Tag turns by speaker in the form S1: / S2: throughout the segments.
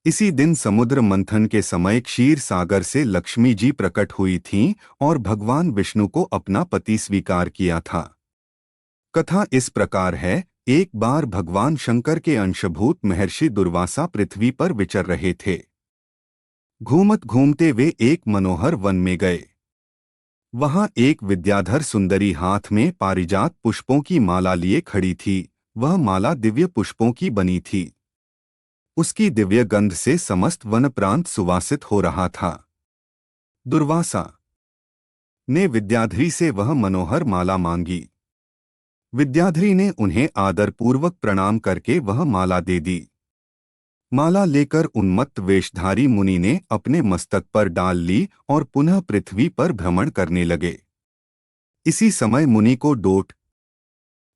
S1: इसी दिन समुद्र मंथन के समय क्षीर सागर से लक्ष्मी जी प्रकट हुई थीं और भगवान विष्णु को अपना पति स्वीकार किया था। कथा इस प्रकार है। एक बार भगवान शंकर के अंशभूत महर्षि दुर्वासा पृथ्वी पर विचर रहे थे। घूमत घूमते वे एक मनोहर वन में गए। वहां एक विद्याधर सुंदरी हाथ में पारिजात पुष्पों की माला लिए खड़ी थी। वह माला दिव्य पुष्पों की बनी थी। उसकी दिव्य गंध से समस्त वन प्रांत सुवासित हो रहा था। दुर्वासा ने विद्याधरी से वह मनोहर माला मांगी। विद्याधरी ने उन्हें आदरपूर्वक प्रणाम करके वह माला दे दी। माला लेकर उन्मत्त वेशधारी मुनि ने अपने मस्तक पर डाल ली और पुनः पृथ्वी पर भ्रमण करने लगे। इसी समय मुनि को डोट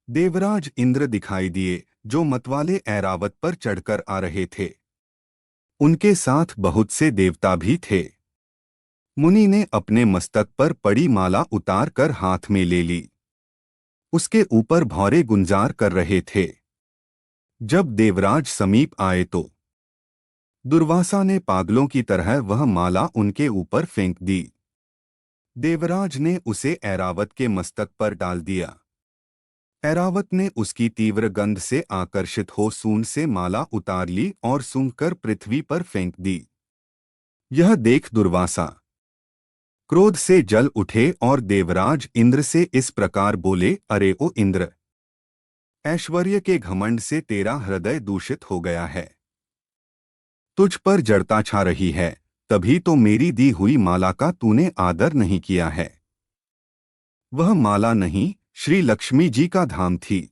S1: देवराज इंद्र दिखाई दिए, जो मतवाले ऐरावत पर चढ़कर आ रहे थे। उनके साथ बहुत से देवता भी थे। मुनि ने अपने मस्तक पर पड़ी माला उतार कर हाथ में ले ली। उसके ऊपर भौरे गुंजार कर रहे थे। जब देवराज समीप आए तो दुर्वासा ने पागलों की तरह वह माला उनके ऊपर फेंक दी। देवराज ने उसे ऐरावत के मस्तक पर डाल दिया। ऐरावत ने उसकी तीव्र गंध से आकर्षित हो सूंड से माला उतार ली और सूंघकर पृथ्वी पर फेंक दी। यह देख दुर्वासा क्रोध से जल उठे और देवराज इंद्र से इस प्रकार बोले, अरे ओ इंद्र, ऐश्वर्य के घमंड से तेरा हृदय दूषित हो गया है। तुझ पर जड़ता छा रही है, तभी तो मेरी दी हुई माला का तूने आदर नहीं किया है। वह माला नहीं, श्री लक्ष्मी जी का धाम थी।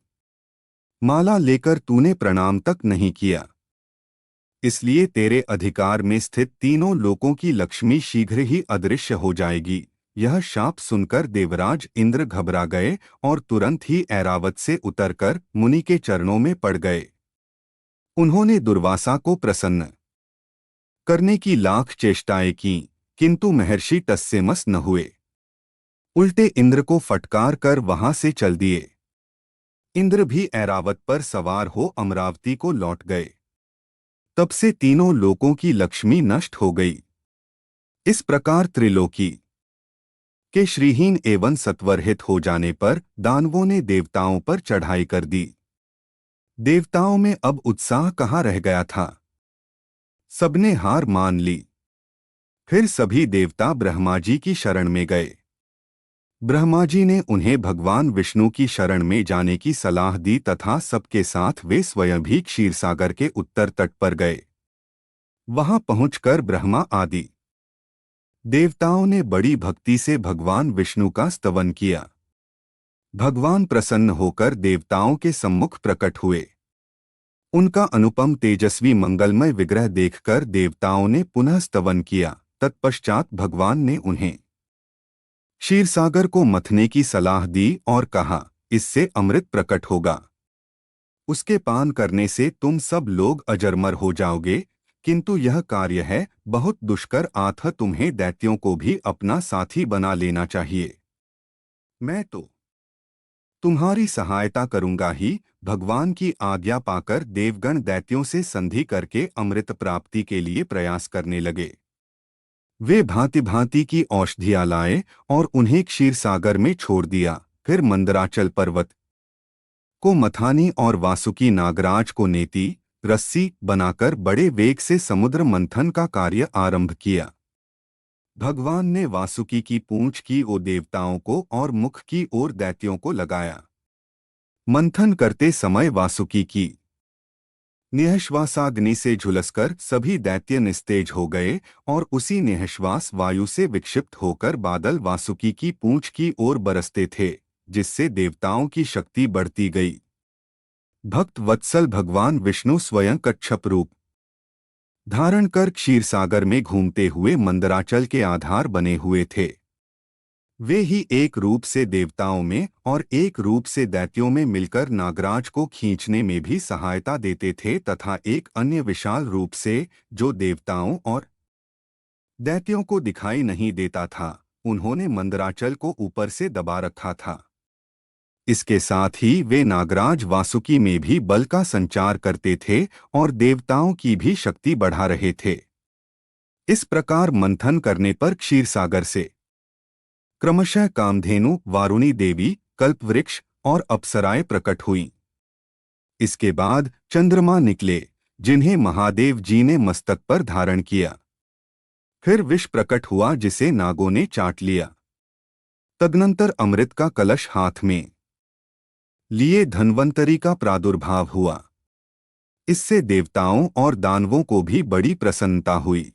S1: माला लेकर तूने प्रणाम तक नहीं किया। इसलिए तेरे अधिकार में स्थित तीनों लोकों की लक्ष्मी शीघ्र ही अदृश्य हो जाएगी। यह शाप सुनकर देवराज इंद्र घबरा गए और तुरंत ही ऐरावत से उतरकर मुनि के चरणों में पड़ गए। उन्होंने दुर्वासा को प्रसन्न करने की लाख चेष्टाएं की, किंतु महर्षि टस से मस न हुए। उल्टे इंद्र को फटकार कर वहां से चल दिए। इंद्र भी ऐरावत पर सवार हो अमरावती को लौट गए। तब से तीनों लोकों की लक्ष्मी नष्ट हो गई। इस प्रकार त्रिलोकी के श्रीहीन एवं सत्वरहित हो जाने पर दानवों ने देवताओं पर चढ़ाई कर दी। देवताओं में अब उत्साह कहाँ रह गया था। सबने हार मान ली। फिर सभी देवता ब्रह्मा जी की शरण में गए। ब्रह्मा जी ने उन्हें भगवान विष्णु की शरण में जाने की सलाह दी तथा सबके साथ वे स्वयं भी क्षीरसागर के उत्तर तट पर गए। वहां पहुंचकर ब्रह्मा आदि देवताओं ने बड़ी भक्ति से भगवान विष्णु का स्तवन किया। भगवान प्रसन्न होकर देवताओं के सम्मुख प्रकट हुए। उनका अनुपम तेजस्वी मंगलमय विग्रह देखकर देवताओं ने पुनः स्तवन किया। तत्पश्चात भगवान ने उन्हें क्षीरसागर को मथने की सलाह दी और कहा, इससे अमृत प्रकट होगा। उसके पान करने से तुम सब लोग अजरमर हो जाओगे, किंतु यह कार्य है बहुत दुष्कर, अतः तुम्हें दैत्यों को भी अपना साथी बना लेना चाहिए। मैं तो तुम्हारी सहायता करूंगा ही। भगवान की आज्ञा पाकर देवगण दैत्यों से संधि करके अमृत प्राप्ति के लिए प्रयास करने लगे। वे भांति भांति की औषधियां लाए और उन्हें क्षीरसागर में छोड़ दिया। फिर मंदराचल पर्वत को मथानी और वासुकी नागराज को नेति रस्सी बनाकर बड़े वेग से समुद्र मंथन का कार्य आरंभ किया। भगवान ने वासुकी की पूंछ की ओर देवताओं को और मुख की ओर दैत्यों को लगाया। मंथन करते समय वासुकी की निःश्वासाग्नि से झुलसकर सभी दैत्य निस्तेज हो गए और उसी निःश्वास वायु से विक्षिप्त होकर बादल वासुकी की पूंछ की ओर बरसते थे, जिससे देवताओं की शक्ति बढ़ती गई। भक्त वत्सल भगवान विष्णु स्वयं कच्छप रूप धारण कर क्षीरसागर में घूमते हुए मंदराचल के आधार बने हुए थे। वे ही एक रूप से देवताओं में और एक रूप से दैत्यों में मिलकर नागराज को खींचने में भी सहायता देते थे तथा एक अन्य विशाल रूप से, जो देवताओं और दैत्यों को दिखाई नहीं देता था, उन्होंने मंदराचल को ऊपर से दबा रखा था। इसके साथ ही वे नागराज वासुकी में भी बल का संचार करते थे और देवताओं की भी शक्ति बढ़ा रहे थे। इस प्रकार मंथन करने पर क्षीरसागर से क्रमशः कामधेनु, वारुणी देवी, कल्पवृक्ष और अप्सराएं प्रकट हुईं। इसके बाद चंद्रमा निकले, जिन्हें महादेव जी ने मस्तक पर धारण किया। फिर विष प्रकट हुआ, जिसे नागों ने चाट लिया। तदनंतर अमृत का कलश हाथ में लिए धन्वंतरी का प्रादुर्भाव हुआ। इससे देवताओं और दानवों को भी बड़ी प्रसन्नता हुई।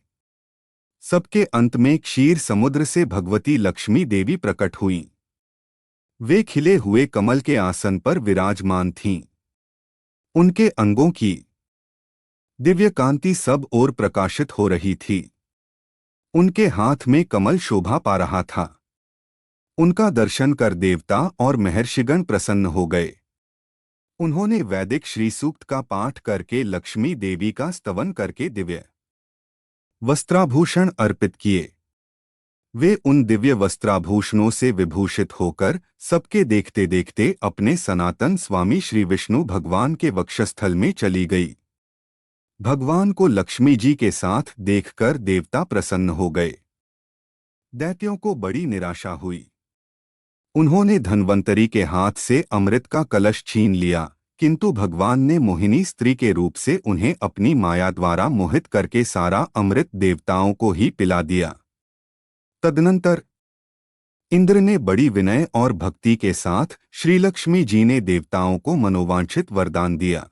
S1: सबके अंत में क्षीर समुद्र से भगवती लक्ष्मी देवी प्रकट हुईं। वे खिले हुए कमल के आसन पर विराजमान थीं। उनके अंगों की दिव्य कांति सब ओर प्रकाशित हो रही थी। उनके हाथ में कमल शोभा पा रहा था। उनका दर्शन कर देवता और महर्षिगण प्रसन्न हो गए। उन्होंने वैदिक श्री सूक्त का पाठ करके लक्ष्मी देवी का स्तवन करके दिव्य वस्त्राभूषण अर्पित किए। वे उन दिव्य वस्त्राभूषणों से विभूषित होकर सबके देखते देखते अपने सनातन स्वामी श्री विष्णु भगवान के वक्षस्थल में चली गई। भगवान को लक्ष्मी जी के साथ देखकर देवता प्रसन्न हो गए। दैत्यों को बड़ी निराशा हुई। उन्होंने धन्वंतरी के हाथ से अमृत का कलश छीन लिया, किंतु भगवान ने मोहिनी स्त्री के रूप से उन्हें अपनी माया द्वारा मोहित करके सारा अमृत देवताओं को ही पिला दिया। तदनंतर इंद्र ने बड़ी विनय और भक्ति के साथ श्रीलक्ष्मी जी ने देवताओं को मनोवांछित वरदान दिया।